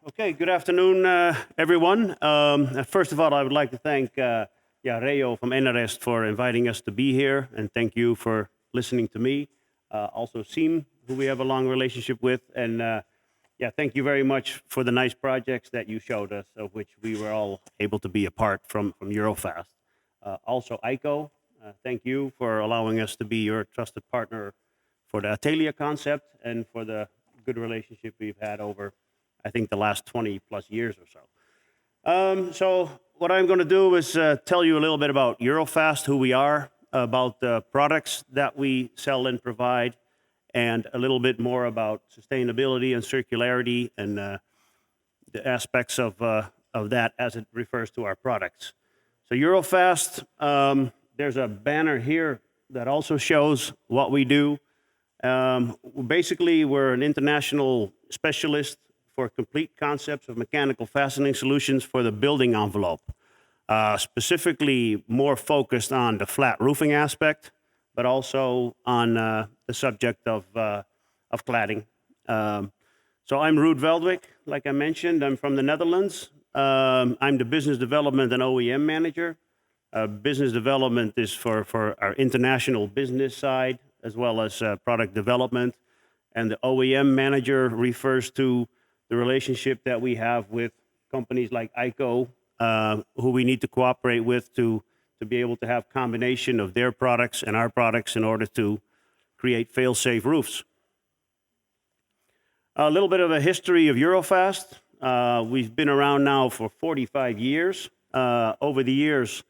Okay, good afternoon, everyone. First of all, I would like to thank Reo from Enerest for inviting us to be here, and thank you for listening to me. Also, Siem, who we have a long relationship with, and thank you very much for the nice projects that you showed us, of which we were all able to be a part from Eurofast. Also, ICO, thank you for allowing us to be your trusted partner for the Atelier concept and for the good relationship we've had over, I think, the last 20 plus years or so. So what I'm going to do is tell you a little bit about Eurofast, who we are, about the products that we sell and provide, and a little bit more about sustainability and circularity and the aspects of that as it refers to our products. So Eurofast, there's a banner here that also shows what we do. Basically, we're an international specialist for complete concepts of mechanical fastening solutions for the building envelope, specifically more focused on the flat roofing aspect, but also on the subject of cladding. So I'm Ruud Veldwijk, like I mentioned. I'm from the Netherlands. I'm the business development and OEM manager. Business development is for our international business side, as well as product development. And the OEM manager refers to the relationship that we have with companies like ICO, who we need to cooperate with to be able to have combination of their products and our products in order to create fail-safe roofs. A little bit of a history of Eurofast. We've been around now for 45 years. Over the years,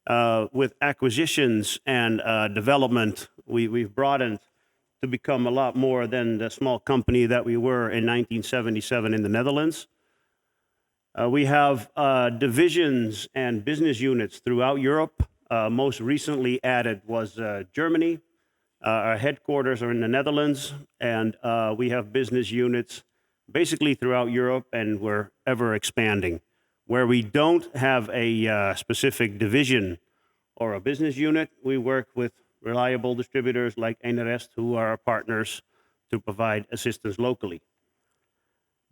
with acquisitions and development, we've broadened to become a lot more than the small company that we were in 1977 in the Netherlands. We have divisions and business units throughout Europe. Most recently added was Germany. Our headquarters are in the Netherlands, and we have business units basically throughout Europe, and we're ever expanding. Where we don't have a specific division or a business unit, we work with reliable distributors like Enerest, who are our partners to provide assistance locally.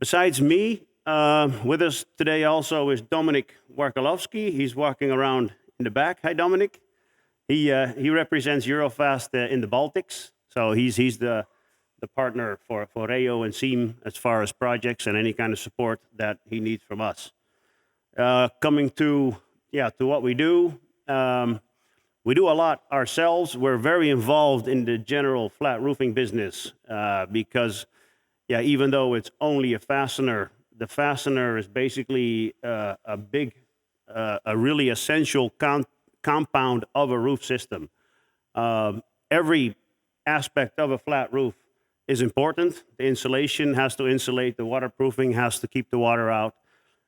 Besides me, with us today also is Dominic Warkolowski. He's walking around in the back. Hi, Dominic. He represents Eurofast in the Baltics, so he's the partner for Reo and Siem as far as projects and any kind of support that he needs from us. Coming to what we do. We do a lot ourselves. We're very involved in the general flat roofing business because, even though it's only a fastener, the fastener is basically a really essential compound of a roof system. Every aspect of a flat roof is important. The insulation has to insulate, the waterproofing has to keep the water out.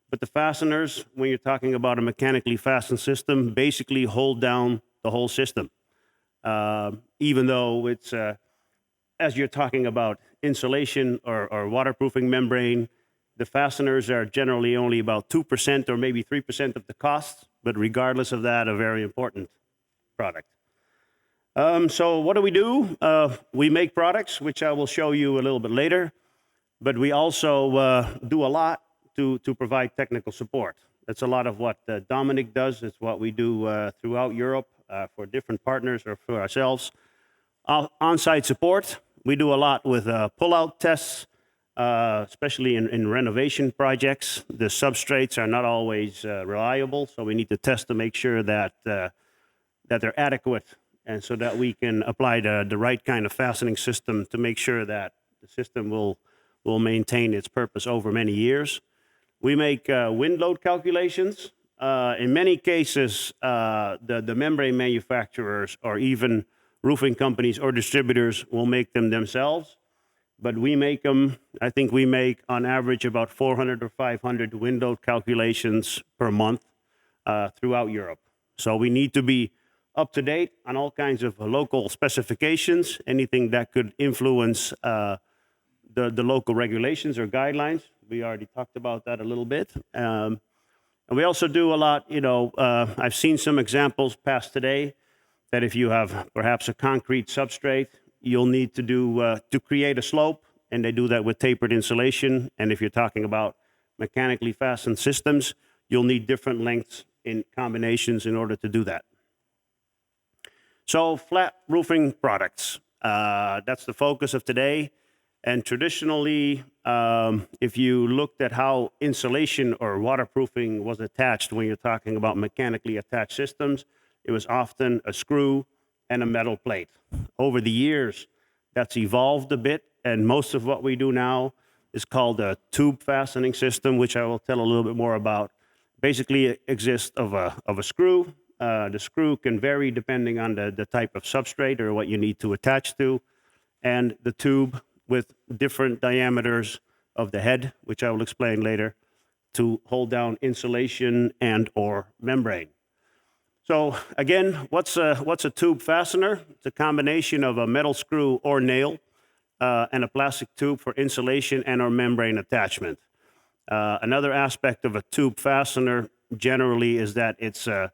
But the fasteners, when you're talking about a mechanically fastened system, basically hold down the whole system. Even though it's, as you're talking about insulation or waterproofing membrane, the fasteners are generally only about 2% or maybe 3% of the cost, but regardless of that, a very important product. So what do? We make products, which I will show you a little bit later, but we also do a lot to provide technical support. That's a lot of what Dominic does. It's what we do throughout Europe for different partners or for ourselves. On-site support, we do a lot with pull-out tests, especially in renovation projects. The substrates are not always reliable, so we need to test to make sure that they're adequate, and so that we can apply the right kind of fastening system to make sure that the system will maintain its purpose over many years. We make wind load calculations. In many cases, the membrane manufacturers or even roofing companies or distributors will make them themselves. But we make them, I think we make on average about 400 or 500 wind load calculations per month throughout Europe. So we need to be up to date on all kinds of local specifications, anything that could influence the local regulations or guidelines. We already talked about that a little bit. And we also do a lot, I've seen some examples passed today that if you have perhaps a concrete substrate, you'll need to do to create a slope, and they do that with tapered insulation. And if you're talking about mechanically fastened systems, you'll need different lengths in combinations in order to do that. So flat roofing products, that's the focus of today. And traditionally, if you looked at how insulation or waterproofing was attached when you're talking about mechanically attached systems, it was often a screw and a metal plate. Over the years, that's evolved a bit, and most of what we do now is called a tube fastening system, which I will tell a little bit more about. Basically, it exists of a screw. The screw can vary depending on the type of substrate or what you need to attach to, and the tube with different diameters of the head, which I will explain later, to hold down insulation and or membrane. So again, what's a tube fastener? It's a combination of a metal screw or nail and a plastic tube for insulation and or membrane attachment. Another aspect of a tube fastener generally is that it's a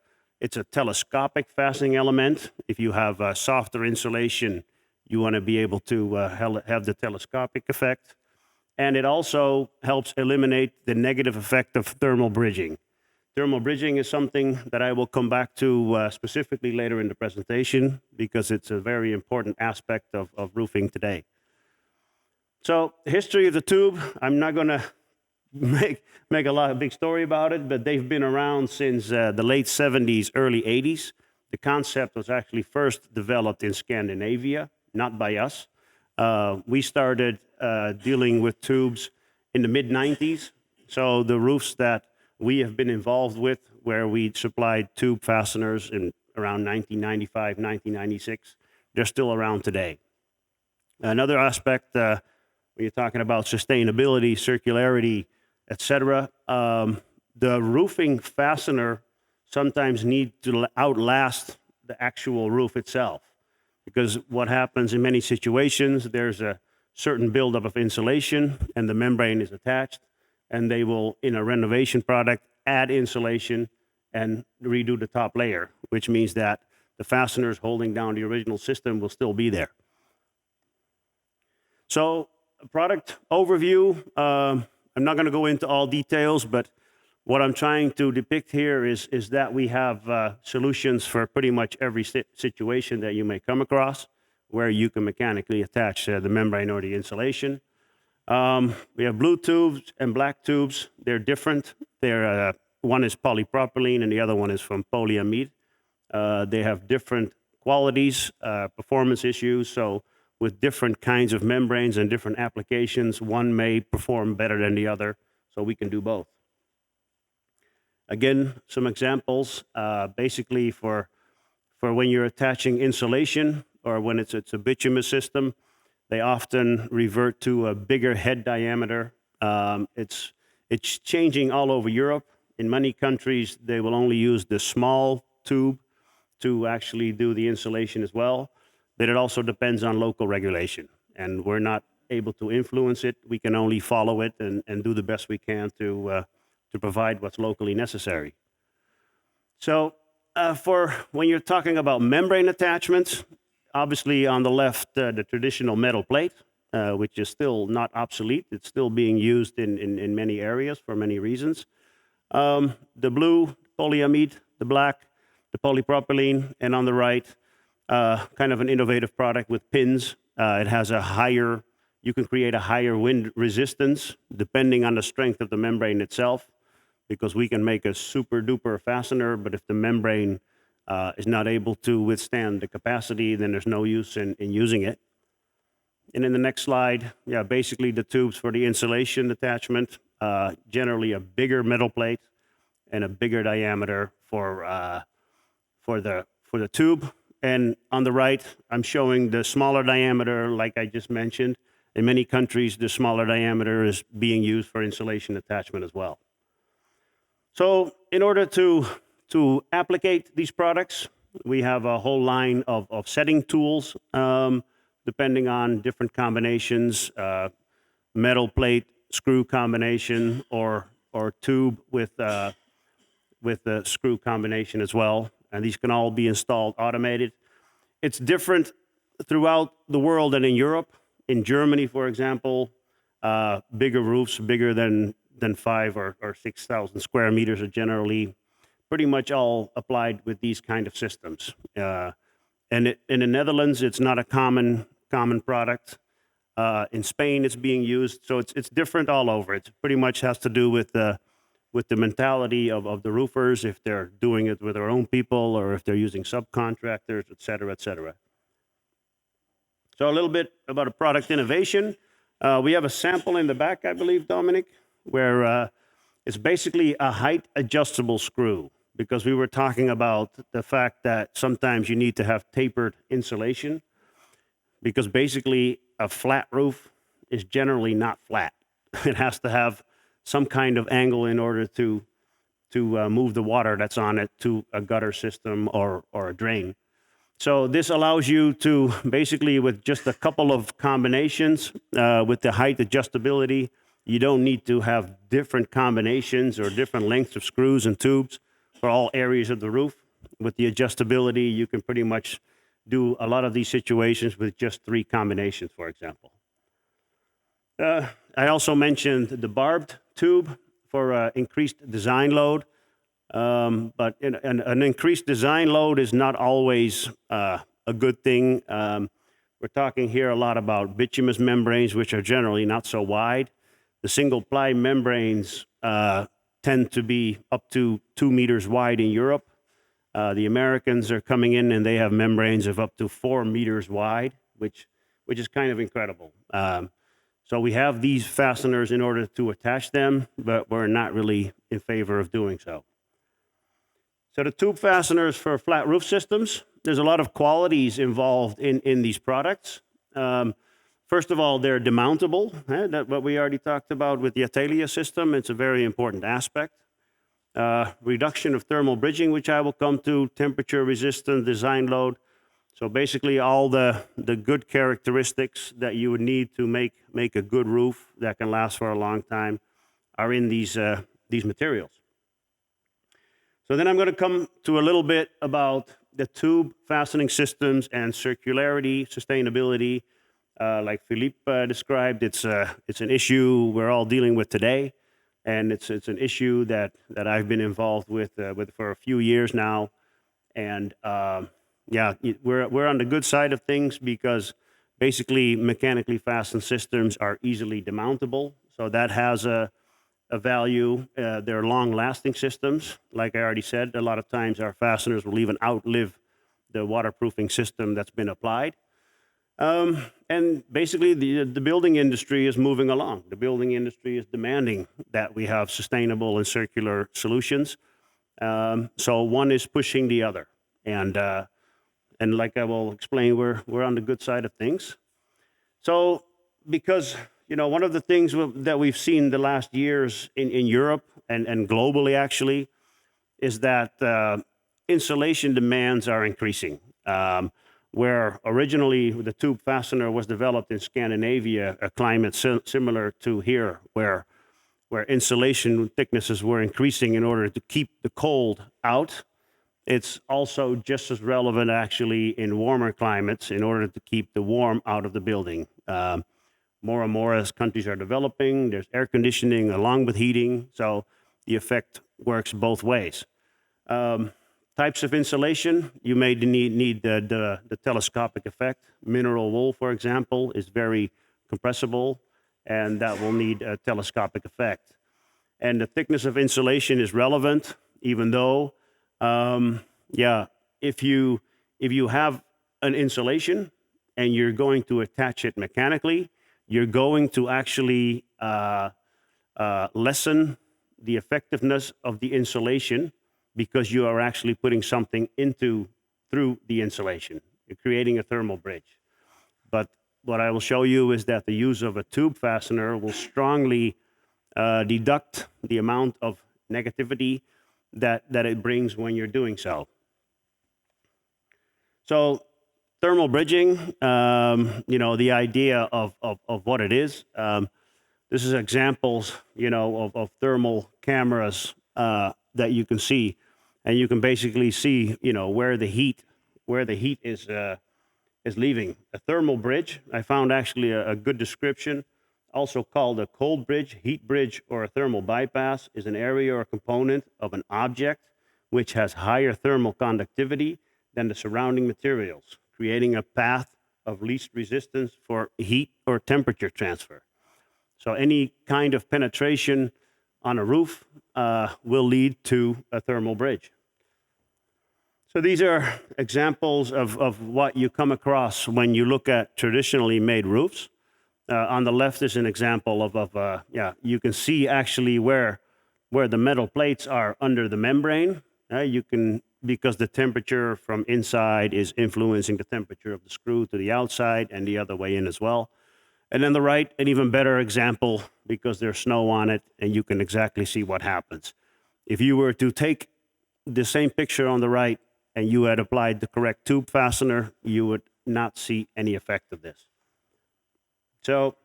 telescopic fastening element. If you have softer insulation, you want to be able to have the telescopic effect. And it also helps eliminate the negative effect of thermal bridging. Thermal bridging is something that I will come back to specifically later in the presentation because it's a very important aspect of roofing today. So the history of the tube, I'm not going to make a big story about it, but they've been around since the late 70s, early 80s. The concept was actually first developed in Scandinavia, not by us. We started dealing with tubes in the mid-90s. So the roofs that we have been involved with, where we supplied tube fasteners in around 1995, 1996, they're still around today. Another aspect, when you're talking about sustainability, circularity, etc., the roofing fastener sometimes need to outlast the actual roof itself. Because what happens in many situations, there's a certain buildup of insulation and the membrane is attached, and they will, in a renovation product, add insulation and redo the top layer, which means that the fasteners holding down the original system will still be there. So, product overview, I'm not going to go into all details, but what I'm trying to depict here is that we have solutions for pretty much every situation that you may come across where you can mechanically attach the membrane or the insulation. We have blue tubes and black tubes. They're different. One is polypropylene and the other one is from polyamide. They have different qualities, performance issues. So with different kinds of membranes and different applications, one may perform better than the other. So we can do both. Again, some examples, basically for when you're attaching insulation or when it's a bituminous system, they often revert to a bigger head diameter. It's changing all over Europe. In many countries, they will only use the small tube to actually do the insulation as well. But it also depends on local regulation. And we're not able to influence it. We can only follow it and do the best we can to provide what's locally necessary. So for when you're talking about membrane attachments, obviously on the left, the traditional metal plate, which is still not obsolete. It's still being used in many areas for many reasons. The blue, polyamide, the black, the polypropylene, and on the right, kind of an innovative product with pins. It has you can create a higher wind resistance depending on the strength of the membrane itself, because we can make a super duper fastener, but if the membrane is not able to withstand the capacity, then there's no use in using it. And in the next slide, basically the tubes for the insulation attachment, generally a bigger metal plate and a bigger diameter for the tube. And on the right, I'm showing the smaller diameter, like I just mentioned. In many countries, the smaller diameter is being used for insulation attachment as well. So in order to applicate these products, we have a whole line of setting tools, depending on different combinations, metal plate, screw combination, or tube with the screw combination as well. And these can all be installed automated. It's different throughout the world and in Europe. In Germany, for example, bigger roofs, bigger than than 5 or 6,000 square meters are generally pretty much all applied with these kind of systems. And in the Netherlands, it's not a common product. In Spain, it's being used, so it's different all over. It pretty much has to do with the mentality of the roofers, if they're doing it with their own people or if they're using subcontractors, et cetera, et cetera. So a little bit about a product innovation. We have a sample in the back, I believe, Dominic, where it's basically a height adjustable screw, because we were talking about the fact that sometimes you need to have tapered insulation, because basically a flat roof is generally not flat. It has to have some kind of angle in order to move the water that's on it to a gutter system or a drain. So this allows you to basically, with just a couple of combinations, with the height adjustability, you don't need to have different combinations or different lengths of screws and tubes for all areas of the roof. With the adjustability, you can pretty much do a lot of these situations with just 3 combinations, for example. I also mentioned the barbed tube for increased design load. But an increased design load is not always a good thing. We're talking here a lot about bituminous membranes, which are generally not so wide. The single ply membranes tend to be up to 2 meters wide in Europe. The Americans are coming in and they have membranes of up to 4 meters wide, which is kind of incredible. So we have these fasteners in order to attach them, but we're not really in favor of doing so. So the tube fasteners for flat roof systems, there's a lot of qualities involved in these products. First of all, they're demountable. That's what we already talked about with the Atelier system. It's a very important aspect. Reduction of thermal bridging, which I will come to, temperature resistant, design load. So basically all the good characteristics that you would need to make a good roof that can last for a long time are in these materials. So then I'm going to come to a little bit about the tube fastening systems and circularity, sustainability. Like Philippe described, it's an issue we're all dealing with today, and it's an issue that I've been involved with for a few years now. And yeah, we're on the good side of things, because basically mechanically fastened systems are easily demountable. So that has a value. They're long-lasting systems. Like I already said, a lot of times our fasteners will even outlive the waterproofing system that's been applied. And basically the building industry is moving along. The building industry is demanding that we have sustainable and circular solutions. So one is pushing the other. And like I will explain, we're on the good side of things. So because, you know, one of the things that we've seen the last years in Europe and globally actually is that insulation demands are increasing. Where originally the tube fastener was developed in Scandinavia, a climate similar to here, where insulation thicknesses were increasing in order to keep the cold out. It's also just as relevant actually in warmer climates in order to keep the warm out of the building. More and more as countries are developing, there's air conditioning along with heating, so the effect works both ways. Types of insulation, you may need the telescopic effect. Mineral wool, for example, is very compressible, and that will need a telescopic effect. And the thickness of insulation is relevant, even though, if you have an insulation and you're going to attach it mechanically, you're going to actually lessen the effectiveness of the insulation, because you are actually putting something through the insulation. You're creating a thermal bridge. But what I will show you is that the use of a tube fastener will strongly deduct the amount of negativity that it brings when you're doing so. So thermal bridging, the idea of what it is. This is examples, of thermal cameras that you can see. And you can basically see, where the heat is leaving. A thermal bridge, I found actually a good description also called a cold bridge, heat bridge, or a thermal bypass, is an area or component of an object which has higher thermal conductivity than the surrounding materials, creating a path of least resistance for heat or temperature transfer. So any kind of penetration on a roof will lead to a thermal bridge. So these are examples of what you come across when you look at traditionally made roofs. On the left is an example of you can see actually where the metal plates are under the membrane. You can, because the temperature from inside is influencing the temperature of the screw to the outside and the other way in as well. And then the right, an even better example because there's snow on it and you can exactly see what happens. If you were to take the same picture on the right and you had applied the correct tube fastener, you would not see any effect of this. So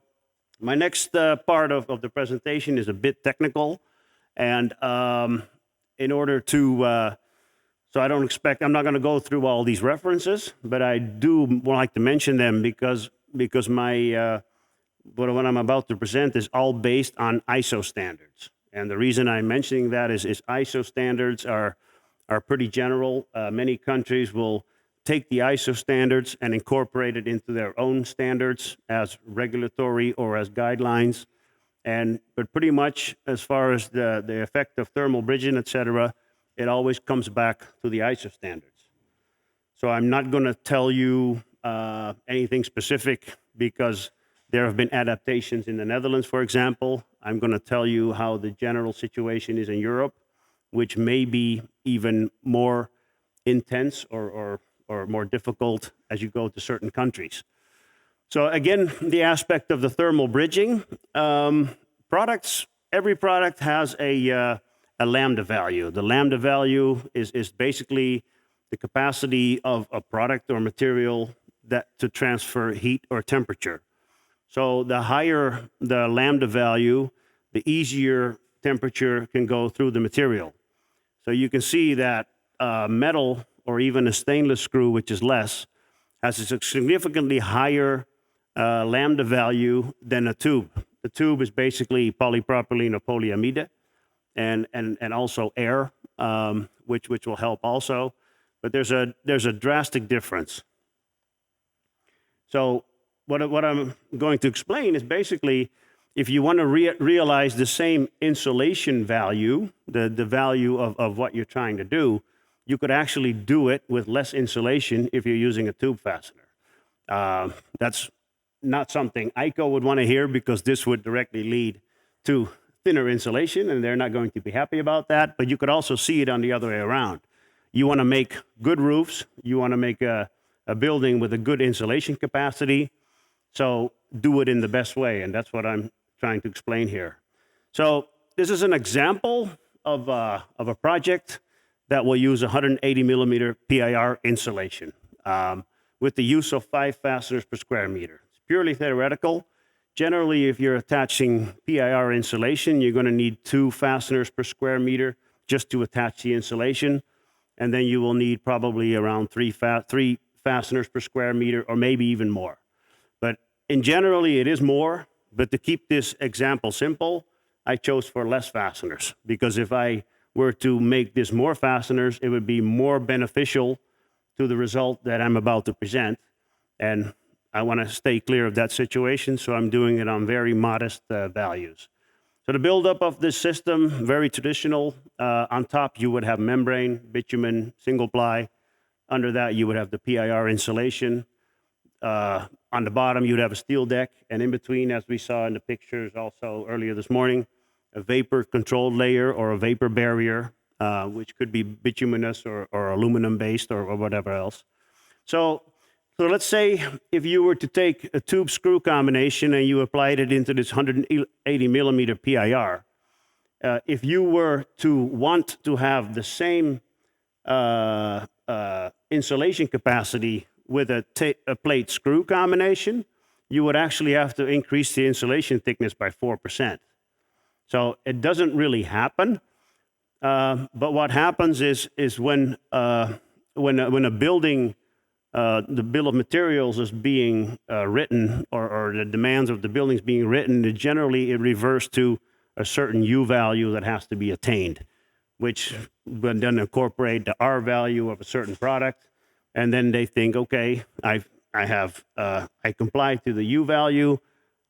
my next part of the presentation is a bit technical. And in order to, so I don't expect, I'm not going to go through all these references, but I do like to mention them because my, what I'm about to present is all based on ISO standards. And the reason I'm mentioning that is ISO standards are pretty general. Many countries will take the ISO standards and incorporate it into their own standards as regulatory or as guidelines. But pretty much as far as the effect of thermal bridging, et cetera, it always comes back to the ISO standards. So I'm not going to tell you anything specific because there have been adaptations in the Netherlands, for example. I'm going to tell you how the general situation is in Europe, which may be even more intense or more difficult as you go to certain countries. So again, the aspect of the thermal bridging, products, every product has a lambda value. The lambda value is basically the capacity of a product or material to transfer heat or temperature. So the higher the lambda value, the easier temperature can go through the material. So you can see that metal or even a stainless screw, which is less, has a significantly higher lambda value than a tube. The tube is basically polypropylene or polyamide and also air, which will help also. But there's a drastic difference. So what I'm going to explain is basically if you want to realize the same insulation value, the value of what you're trying to do, you could actually do it with less insulation if you're using a tube fastener. That's not something ICO would want to hear because this would directly lead to thinner insulation and they're not going to be happy about that. But you could also see it on the other way around. You want to make good roofs. You want to make a building with a good insulation capacity. So do it in the best way. And that's what I'm trying to explain here. So this is an example of a project that will use 180 millimeter PIR insulation with the use of 5 fasteners per square meter. It's purely theoretical. Generally, if you're attaching PIR insulation, you're going to need 2 fasteners per square meter just to attach the insulation. And then you will need probably around 3 fasteners per square meter or maybe even more. But in generally, it is more. But to keep this example simple, I chose for less fasteners because if I were to make this more fasteners, it would be more beneficial to the result that I'm about to present. And I want to stay clear of that situation, so I'm doing it on very modest values. So the buildup of this system, very traditional. On top, you would have membrane, bitumen, single ply. Under that, you would have the PIR insulation. On the bottom, you'd have a steel deck. And in between, as we saw in the pictures also earlier this morning, a vapor controlled layer or a vapor barrier, which could be bituminous or aluminum based or whatever else. So let's say if you were to take a tube screw combination and you applied it into this 180 millimeter PIR, if you were to want to have the same insulation capacity with a plate screw combination, you would actually have to increase the insulation thickness by 4%. So it doesn't really happen. But what happens is when a building, the bill of materials is being written or or the demands of the buildings being written, generally it refers to a certain U value that has to be attained, which would then incorporate the R value of a certain product. And then they think, okay, I comply to the U value.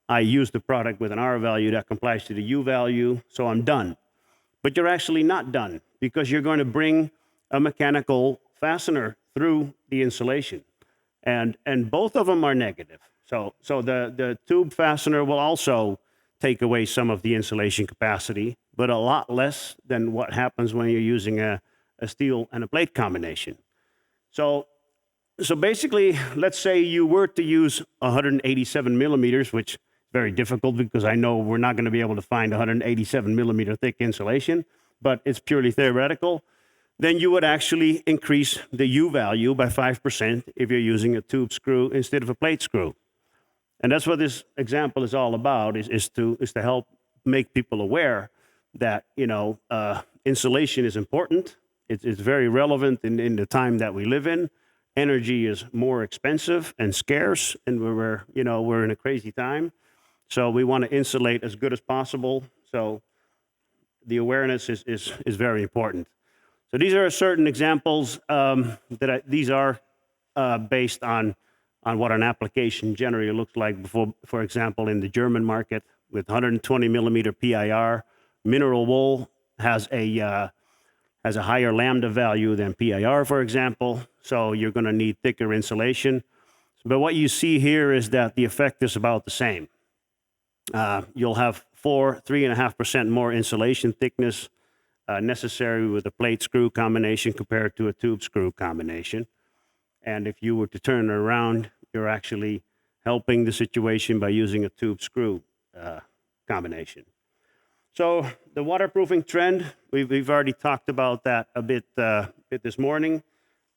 I use the product with an R value that complies to the U value, so I'm done. But you're actually not done, because you're going to bring a mechanical fastener through the insulation. And both of them are negative. So the tube fastener will also take away some of the insulation capacity, but a lot less than what happens when you're using a steel and a plate combination. So basically, let's say you were to use 187 millimeters, which is very difficult because I know we're not going to be able to find 187 millimeter thick insulation, but it's purely theoretical. Then you would actually increase the U value by 5% if you're using a tube screw instead of a plate screw. And that's what this example is all about, is to help make people aware that, insulation is important. It's very relevant in the time that we live in. Energy is more expensive and scarce, and we're in a crazy time. So we want to insulate as good as possible. So the awareness is very important. So these are certain examples these are based on what an application generally looks like. For example, in the German market with 120 millimeter PIR, mineral wool has a higher lambda value than PIR, for example. So you're going to need thicker insulation. But what you see here is that the effect is about the same. You'll have 3.5% more insulation thickness necessary with a plate screw combination compared to a tube screw combination. And if you were to turn it around, you're actually helping the situation by using a tube screw combination. So the waterproofing trend, we've already talked about that a bit this morning.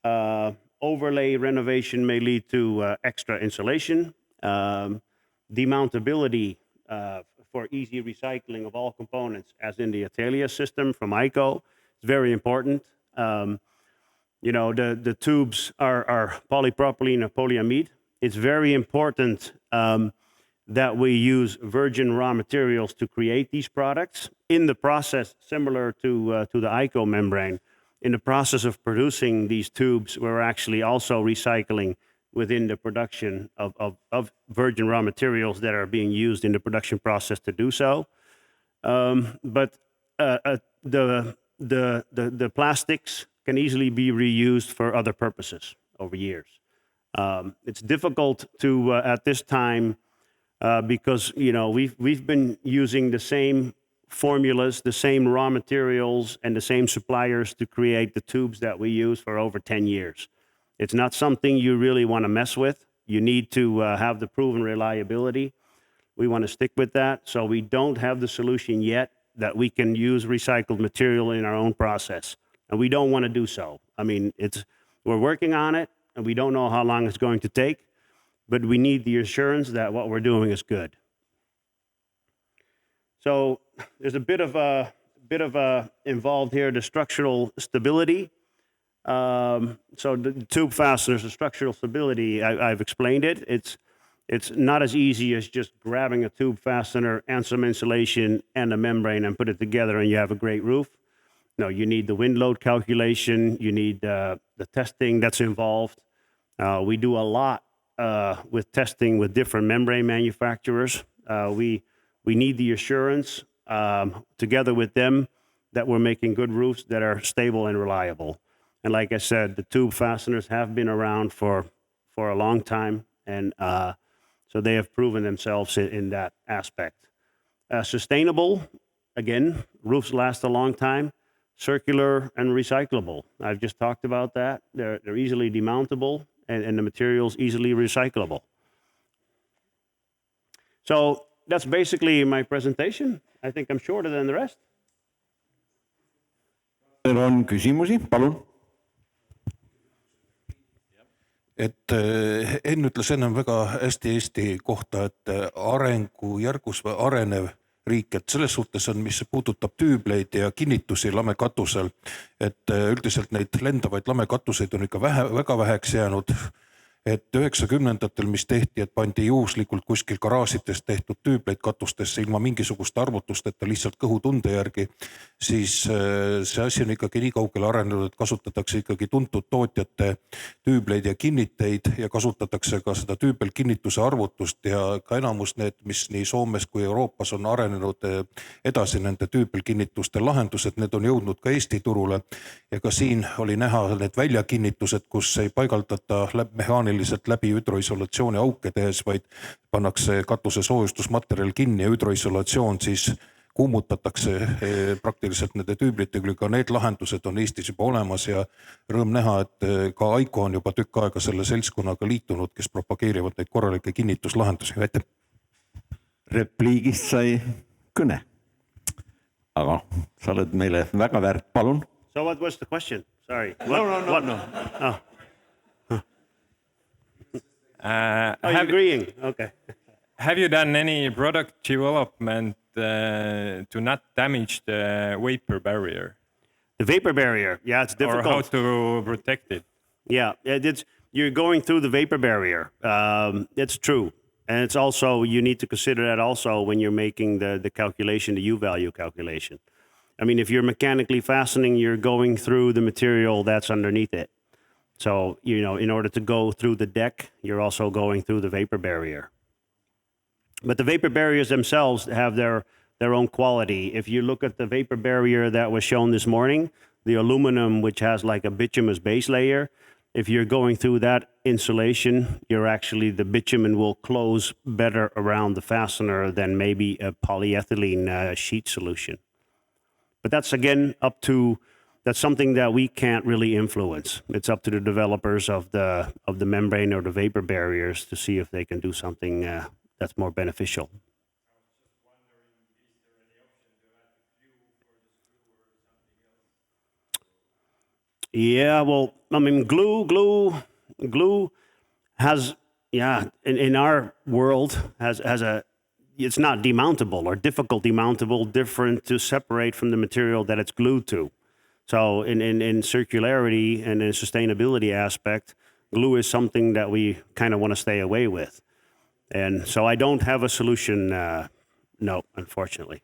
Overlay renovation may lead to extra insulation. Demountability for easy recycling of all components, as in the Atelier system from ICO, is very important. The tubes are polypropylene or polyamide. It's very important that we use virgin raw materials to create these products. In the process, similar to the ICO membrane, in the process of producing these tubes, we're actually also recycling within the production of virgin raw materials that are being used in the production process to do so. But the plastics can easily be reused for other purposes over years. It's difficult to at this time because we've been using the same formulas, the same raw materials, and the same suppliers to create the tubes that we use for over 10 years. It's not something you really want to mess with. You need to have the proven reliability. We want to stick with that. So we don't have the solution yet that we can use recycled material in our own process. And we don't want to do so. I mean, we're working on it, and we don't know how long it's going to take, but we need the assurance that what we're doing is good. So there's a bit of involved here, the structural stability. So the tube fasteners, the structural stability, I've explained it. It's not as easy as just grabbing a tube fastener and some insulation and a membrane and put it together and you have a great roof. No, you need the wind load calculation. You need the testing that's involved. We do a lot with testing with different membrane manufacturers. We need the assurance together with them that we're making good roofs that are stable and reliable. And like I said, the tube fasteners have been around for a long time, and so they have proven themselves in that aspect. Sustainable, again, roofs last a long time. Circular and recyclable. I've just talked about that. They're easily demountable, and the material's easily recyclable. So that's basically my presentation. I think I'm shorter than the rest. Teil on küsimusi, palun. Enn ütles ennem väga hästi Eesti kohta, et arengujärgus või arenev riik, et selles suhtes on, mis puudutab tüübleid ja kinnitusi lamekatusel, et üldiselt neid lendavaid lamekatuseid on ikka väga väheks jäänud, et 90-ndatel, mis tehti, et pandi juhuslikult kuskil garaažitest tehtud tüübleid katustesse ilma mingisuguste arvutusteta lihtsalt kõhutunde järgi, siis see asi on ikkagi nii kaugele arenenud, et kasutatakse ikkagi tuntud tootjate tüübleid ja kinniteid ja kasutatakse ka seda tüübelkinnituse arvutust ja ka enamus need, mis nii Soomes kui Euroopas on arenenud edasi nende tüübelkinnituste lahendused, need on jõudnud ka Eesti turule ja ka siin oli näha need väljakinnitused, kus ei paigaldata mehaaniliselt läbi hüdroisolatsiooni auke tehes, vaid pannakse katuse soojustusmaterjal kinni ja hüdroisolatsioon siis kuumutatakse praktiliselt nende tüüblitega, ka need lahendused on Eestis juba olemas ja rõõm näha, et ka Aiko on juba tükk aega selle seltskonnaga liitunud, kes propageerivad neid korralikke kinnituslahendusi. Aitäh! Repliigist sai kõne. Aga sa oled meile väga väärt, palun. So what was the question? Sorry. No. Oh. Are you agreeing? Okay. Have you done any product development to not damage the vapor barrier? The vapor barrier, yeah, it's difficult. Or how to protect it? Yeah, you're going through the vapor barrier. It's true. And it's also, you need to consider that also when you're making the calculation, the U-value calculation. I mean, if you're mechanically fastening, you're going through the material that's underneath it. So, in order to go through the deck, you're also going through the vapor barrier. But the vapor barriers themselves have their own quality. If you look at the vapor barrier that was shown this morning, the aluminum, which has like a bituminous base layer, if you're going through that insulation, the bitumen will close better around the fastener than maybe a polyethylene sheet solution. But that's again that's something that we can't really influence. It's up to the developers of the membrane or the vapor barriers to see if they can do something that's more beneficial. Yeah, well, I mean, glue has, in our world has it's not demountable or difficult demountable, different to separate from the material that it's glued to. So in circularity and in sustainability aspect, glue is something that we kind of want to stay away with. And so I don't have a solution, no, unfortunately.